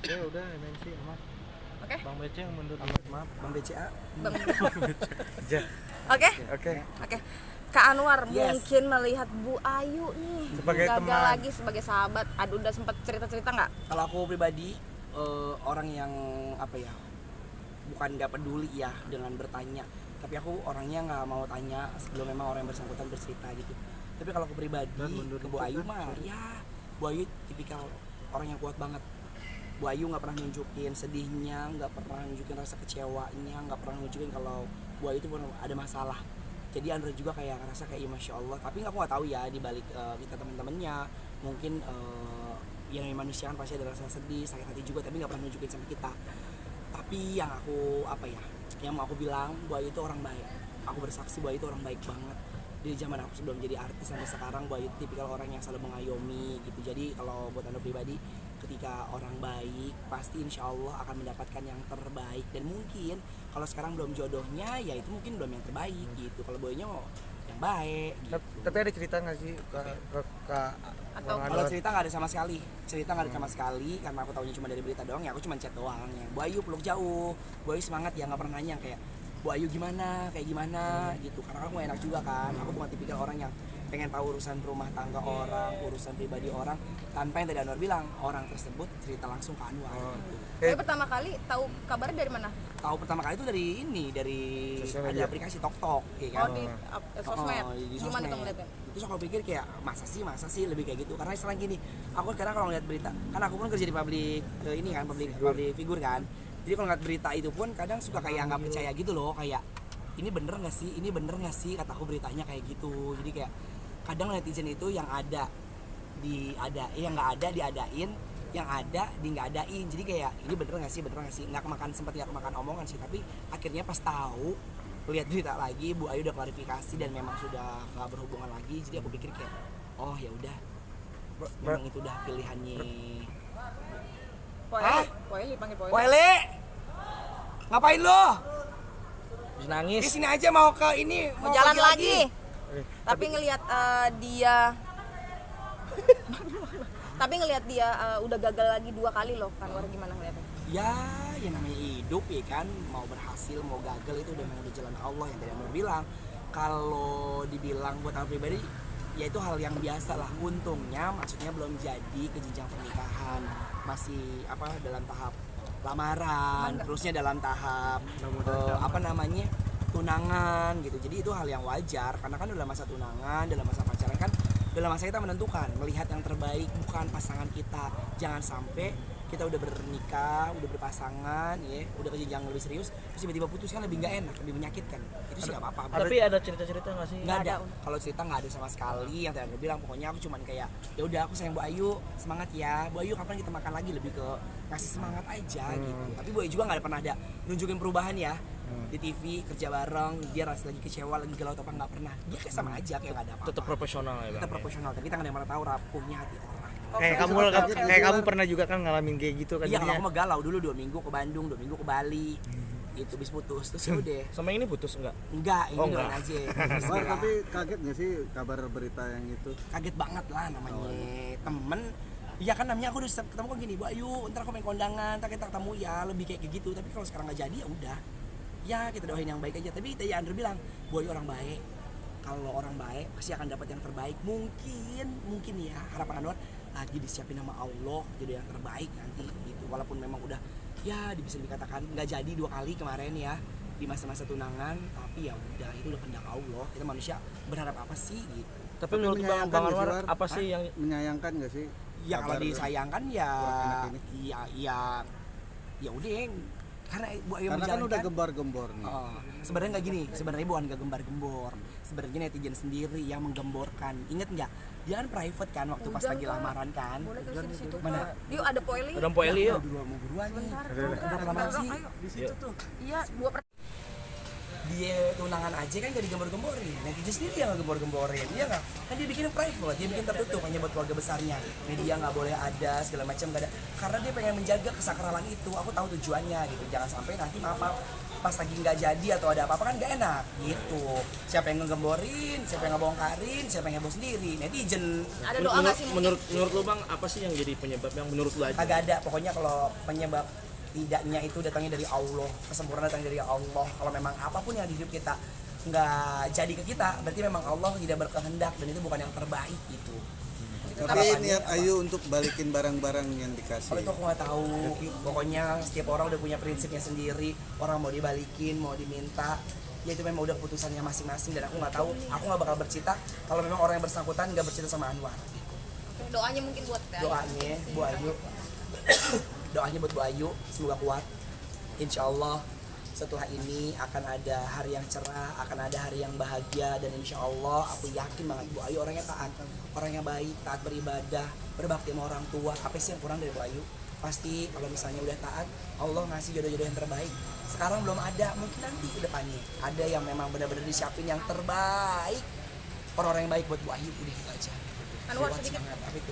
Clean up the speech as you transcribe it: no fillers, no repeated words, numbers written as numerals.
Ya udah MNC amat. Oke. Bang Bece yang mundur. Maaf. Bang BCA. Bang. Aja. Oke. Oke. Oke. Kak Anwar, Yes. mungkin melihat Bu Ayu nih Sebagai gagal teman. lagi sebagai sahabat. Aduh, udah sempat cerita-cerita nggak? Kalau aku pribadi orang yang apa ya, bukan nggak peduli ya dengan bertanya, tapi aku orangnya nggak mau tanya sebelum memang orang yang bersangkutan bercerita gitu. Tapi kalau aku pribadi Dan mundur ke Bu dikit Ayu lah, mah sorry. ya, Bu Ayu tipikal orang yang kuat banget. Bu Ayu nggak pernah nunjukin sedihnya, nggak pernah nunjukin rasa kecewanya, nggak pernah nunjukin kalau Bu Ayu itu pernah ada masalah. Jadi Andra juga kayak ngerasa kayak masya Allah, tapi aku nggak tahu ya di balik kita teman-temannya mungkin yang namanya manusia kan pasti ada rasa sedih, sakit hati juga, tapi nggak pernah nunjukin sama kita. Tapi yang aku apa ya, yang mau aku bilang, Bu Ayu itu orang baik. Aku bersaksi Bu Ayu itu orang baik banget. Dari zaman aku sebelum jadi artis sampai sekarang, Bu Ayu itu tipikal orang yang selalu mengayomi gitu. Jadi kalau buat Anda pribadi, ketika orang baik pasti insya Allah akan mendapatkan yang terbaik. Dan mungkin kalau sekarang belum jodohnya, ya itu mungkin belum yang terbaik gitu. Kalau Bu Ayunya yang baik gitu. Tapi ada cerita nggak sih ke Atau Bang Kalau Anwar? cerita nggak ada sama sekali, karena aku tahunya cuma dari berita doang ya. Aku cuma chat doang ya. Bu Ayu peluk jauh, Bu Ayu semangat ya, nggak pernah nanya kayak Bu Ayu gimana, kayak gimana gitu. Karena aku gak enak juga kan. Aku bukan tipikal orang yang pengen tahu urusan rumah tangga orang, urusan pribadi orang, tanpa yang tadi Anwar bilang orang tersebut cerita langsung ke Anwar. Gitu. Tapi pertama kali tahu kabarnya dari mana? Tahu pertama kali itu dari ini, dari Sosial ada media. aplikasi TokTok, ya Oh, kan? di sosmed. Di Gimana sosmed. tuh ngeliatnya? Terus aku pikir kayak masa sih lebih kayak gitu. Karena sekarang gini, aku sekarang kalau ngeliat berita, kan aku pun kerja di public ini kan, public figure kan. Jadi kalau ngeliat berita itu pun kadang suka kayak nggak percaya gitu loh, kayak ini bener nggak sih kataku beritanya kayak gitu. Jadi kayak kadang netizen itu yang ada yang nggak ada diadain, yang ada di nggak adain. Jadi kayak ini bener nggak sih nggak kemakan, sempat ya kemakan omongan sih. Tapi akhirnya pas tahu, lihat berita lagi, Bu Ayu udah klarifikasi dan memang sudah nggak berhubungan lagi. Jadi aku pikir kayak oh ya udah, memang itu udah pilihannya. Hah? Poeli, panggil Poeli. Wele, ngapain lo? Habis nangis. Di sini aja mau ke ini, Mau jalan pergi lagi. Tapi ngelihat dia tapi ngelihat dia udah gagal lagi 2 kali loh. Anwar gimana ngeliatnya? Ya, yang namanya hidup ya kan, mau berhasil mau gagal itu udah memang udah jalan Allah yang tadi Anwar bilang. Kalau dibilang buat aku pribadi, ya itu hal yang biasa lah. Untungnya maksudnya belum jadi ke jenjang pernikahan, masih dalam tahap lamaran, terusnya dalam tahap tunangan gitu. Jadi itu hal yang wajar karena kan dalam masa tunangan, dalam masa pacaran kan, dalam masa kita menentukan melihat yang terbaik bukan pasangan kita. Jangan sampai kita udah bernikah, udah berpasangan ya, udah ke jenjang lebih serius, terus tiba-tiba putus kan lebih nggak enak, lebih menyakitkan. Itu sih nggak apa-apa. Tapi ada cerita-cerita nggak sih? Nggak ada. Kalau cerita nggak ada sama sekali. Yang tadi aku bilang pokoknya aku cuman kayak ya udah aku sayang Bu Ayu, semangat ya Bu Ayu, kapan kita makan lagi, lebih ke kasih semangat aja gitu. Tapi Bu Ayu juga nggak pernah ada nunjukin perubahan ya. Di TV kerja bareng, dia rasa lagi kecewa, lagi galau apa nggak pernah. Dia kayak sama aja, kayak nggak ada apa-apa. Tetap profesional ya, Bang. Tetap profesional, tapi kita nggak ada yang pernah tahu rapuhnya hati orang. Kayak kamu pernah juga kan ngalamin kayak gitu kan? Iya, kalau jadinya. aku mah galau dulu 2 minggu ke Bandung, 2 minggu ke Bali. Itu bis putus, terus ya udah. Sama ini putus enggak? Enggak, ini Oh, doain enggak. aja. Wah, Bismillah. tapi kaget nggak sih kabar berita yang itu? Kaget banget lah namanya temen. Iya kan namanya aku udah ketemu kok gini, Bu Ayu, ntar aku main kondangan, ntar kita ketemu ya, lebih kayak gitu. Tapi kalau sekarang nggak jadi ya udah. Ya kita doain yang baik aja. Tapi tadi Andrew bilang, Bu Ayu orang baik. Kalau orang baik pasti akan dapat yang terbaik. Mungkin ya harapan Anwar lagi disiapin sama Allah jadi yang terbaik nanti gitu. Walaupun memang udah ya bisa dikatakan nggak jadi 2 kali kemarin ya di masa-masa tunangan, tapi ya udah itu udah kehendak Allah. Kita manusia berharap apa sih gitu. Tapi menurut Bang menyayangkan nggak Anwar sih, War? apa sih yang Menyayangkan nggak sih? Ya kalau kabar disayangkan ya kurang enak ya udah karena Bu Ayu Karena kan udah menjalankan. gembar-gembor nih. Sebenarnya nggak gini, sebenarnya bukan nggak gembar-gembor. Sebenarnya netizen sendiri yang menggemborkan. Ingat nggak? Dia kan private kan waktu pas Udah, lagi Kak. lamaran kan. Boleh terus di situ, Mana? Kak. Yuk ada Poeli. Adam Poeli yuk? Mau buruan nih. Bentar. Udah lama sih. Di situ tuh. Iya, 2 Dia tunangan aja kan gak digembor-gemborin. Netizen sendiri yang gembor-gemborin. Iya nggak? Kan dia bikin private, dia bikin tertutup hanya buat keluarga besarnya. Media nggak boleh ada, segala macam nggak ada. Karena dia pengen menjaga kesakralan itu. Aku tahu tujuannya gitu. Jangan sampai nanti maaf pas lagi nggak jadi atau ada apa-apa kan nggak enak gitu. Siapa yang ngegemborin, siapa yang ngebongkarin, siapa yang heboh sendiri, netizen. Ada doa nggak sih mungkin? menurut lu bang, apa sih yang jadi penyebab yang menurut lu aja? Kagak ada, pokoknya kalau penyebab tidaknya itu datangnya dari Allah, kesempurnaan datangnya dari Allah. Kalau memang apapun yang di hidup kita nggak jadi ke kita, berarti memang Allah tidak berkehendak dan itu bukan yang terbaik gitu. Tapi Harapannya niat apa? Ayu untuk balikin barang-barang yang Kalau dikasih. itu aku nggak tahu, pokoknya setiap orang udah punya prinsipnya sendiri. Orang mau dibalikin, mau diminta, ya itu memang udah keputusannya masing-masing. Dan aku nggak tahu, aku nggak bakal bercita kalau memang orang yang bersangkutan nggak bercita sama Anwar. Oke, doanya mungkin buat Teh Ayu. Doanya Bu Ayu, doanya buat Bu Ayu semoga kuat. Insya Allah setelah ini akan ada hari yang cerah, akan ada hari yang bahagia, dan insya Allah aku yakin banget Bu Ayu orangnya taat, orangnya baik, taat beribadah, berbakti sama orang tua. Apa sih yang kurang dari Bu Ayu? Pasti kalau misalnya udah taat, Allah ngasih jodoh-jodoh yang terbaik. Sekarang belum ada, mungkin nanti ke depannya ada yang memang benar-benar disiapin yang terbaik. Orang-orang yang baik buat Bu Ayu, udah itu aja. Anwar Kuat sedikit. semangat, apa itu?